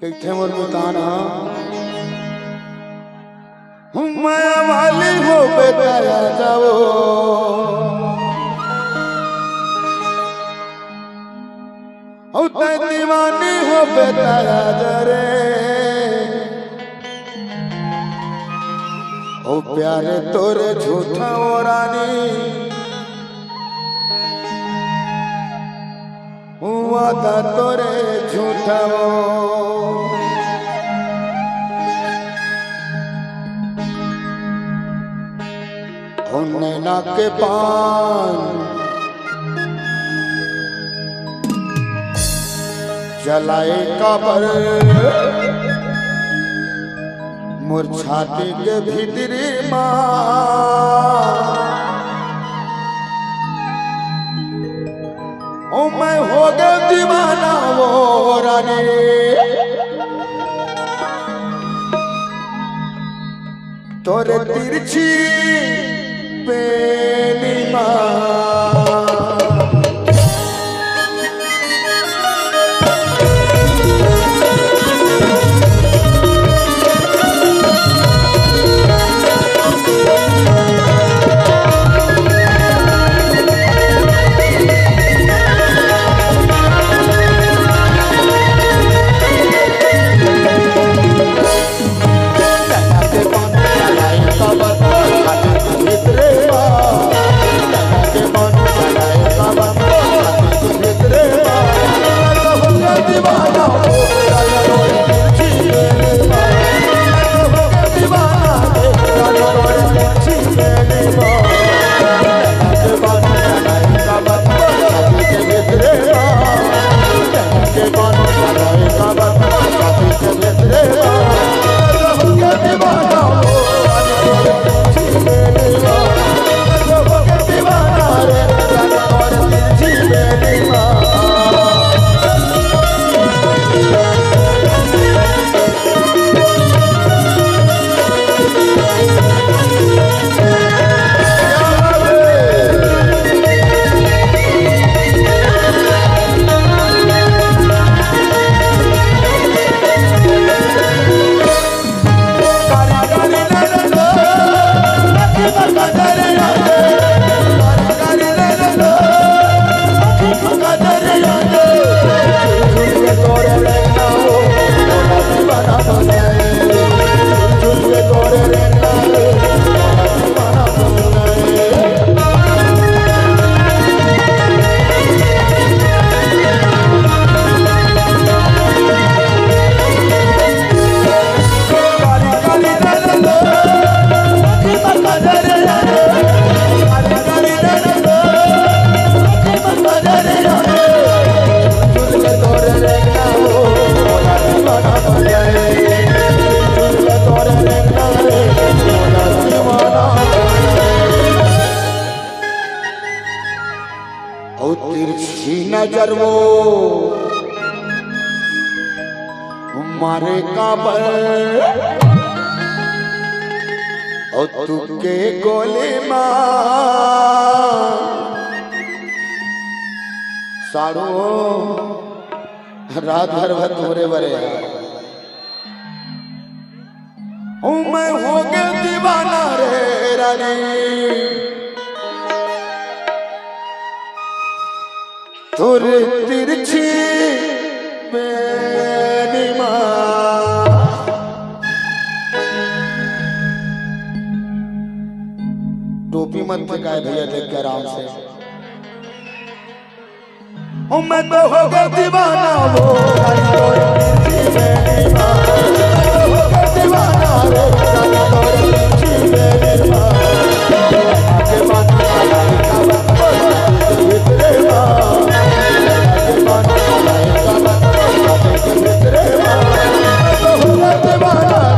Cathay मोर मुताना माया वाली हो बताया जाओ दीवानी हो बताया जरे ओ प्यारे तोरे झूठा ओ रानी वादा तोरे झूठा ओ नैना के पान जलाए काबर मुरझाती के भीतरी माँ ओ मैं हो गया दीवाना वो रानी तोरे तिरछी पेनी माँ नजर वो मारे काबर और तुके गोली मार सारो रात भर भर तोरे बरे मैं हो गया दीवाना रे रानी तोरे तिरछी मेरी माँ टोपी मत फेंकाए भैया देख के आराम से ओ मैं तो हो गया दीवाना वो तोरे तिरछी मेरी माँ हो गया दीवाना रे तोरे तिरछी मेरी माँ आगे बात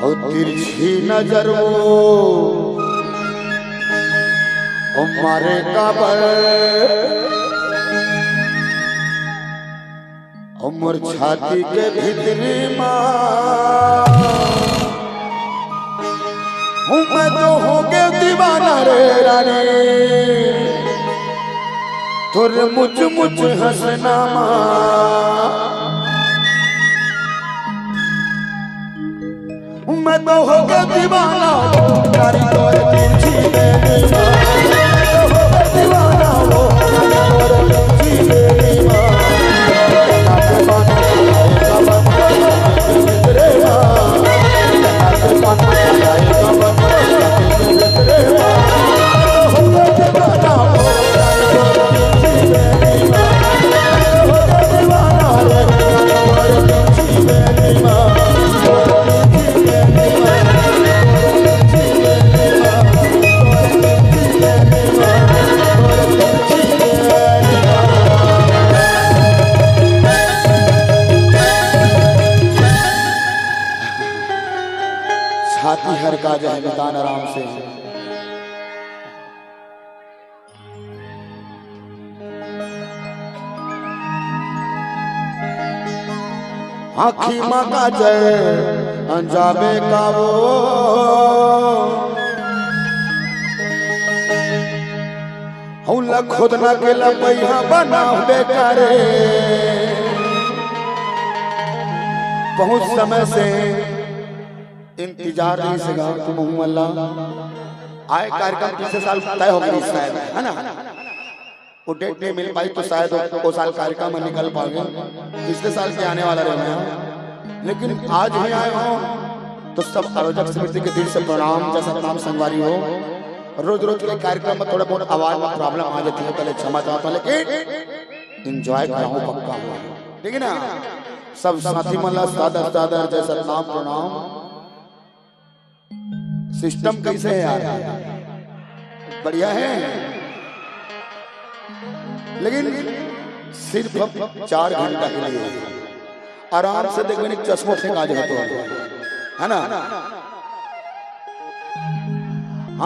और तिरछी नजर वो मारे काबर उमर छाती के भीतरी माँ हूँ मैं तो हो गया दीवाना रे रानी तुर मुझ हंसना माँ मैं तो हो गया दीवाना कारी तोर तिरछी मेरी माँ हो गया दीवाना वो कारी तोर तिरछी मेरी माँ छाती हर का जाए निदान आराम से आखी माँ का जय अंजाबे का वो हौला खुद न के लपैया बना बेकारे बहुत समय से इंतजार नहीं सका तुम अल्लाह आए कार्यक्रम पिछले साल तय हो गई शायद है ना वो डेट नहीं मिल पाई तो शायद वो साल कार्यक्रम में निकल पाएंगे पिछले साल के आने वाला रहे लेकिन आज ही आए हो तो सब आयोजक समिति के दिल से प्रणाम जैसा नाम संगवारी हो रोज रोज के कार्यक्रम में थोड़ा बहुत आवाज में प्रॉब्लम आ जाती है पहले क्षमा चाहता हूँ लेकिन एंजॉय कराऊं पक्का हुआ ठीक है ना सब साथी मल्ला सादर सादर जैसा नाम प्रणाम सिस्टम कैसे है यार बढ़िया है लेकिन सिर्फ 4 घंटा के लिए आराम से देखो एक चश्मों से काज होता है ना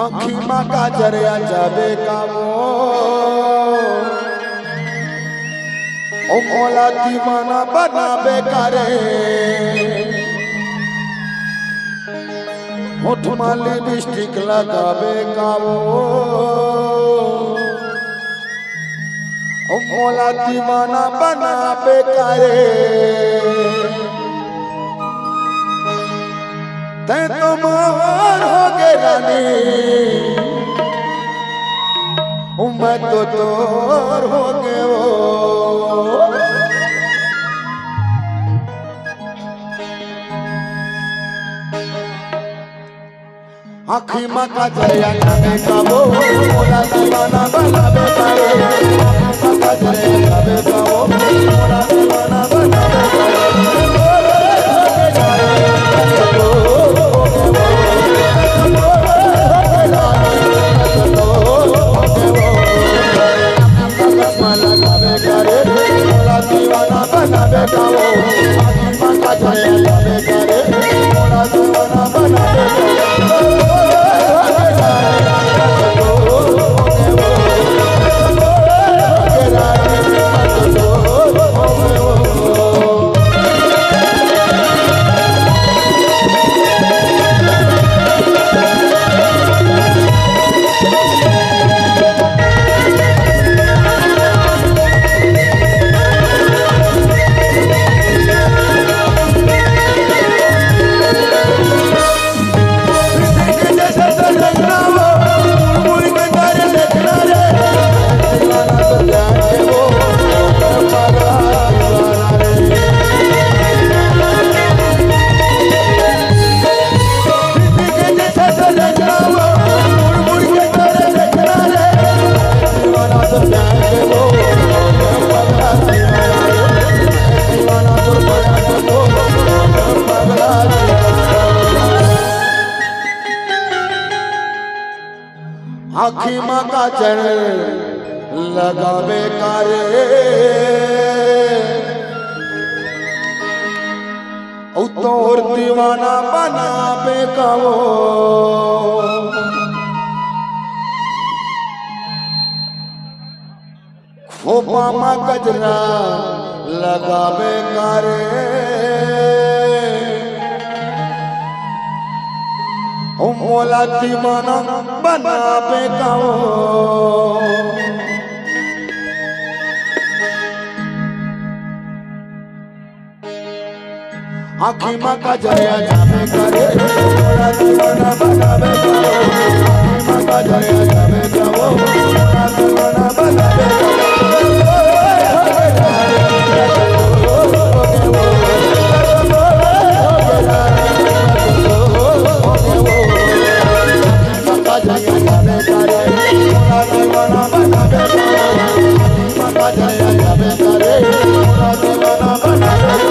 आँखी माँ का जरिया जाबे का ओ मोला दीवाना बनाबे करे होठ माली लिपस्टिक लगाबे का ओ मोला दीवाना बनाबे करे ते तो मोर हो गे रानी मैं तो तोर हो गे वो आँखी माँ का जरिया जाबे का वो मोला दीवाना बनाबे करे आँखी माँ का जरिया जाबे का वो मोला दीवाना बनाबे करे मोला दीवाना बनाबे का वो आँखी माँ का जरिया जाबे करे मोला दीवाना बनाबे आँखी माँ का चरण लगावे कारे तोर दीवाना बना बेकावो खोपा मा गजरा लगावे कारे मोला दीवाना बना बेकावो आँखी माँ का जरिया जावे करे मोला दीवाना बना बेकावो आँखी माँ का जरिया जावे जावो मोला दीवाना बना बेकावो Bana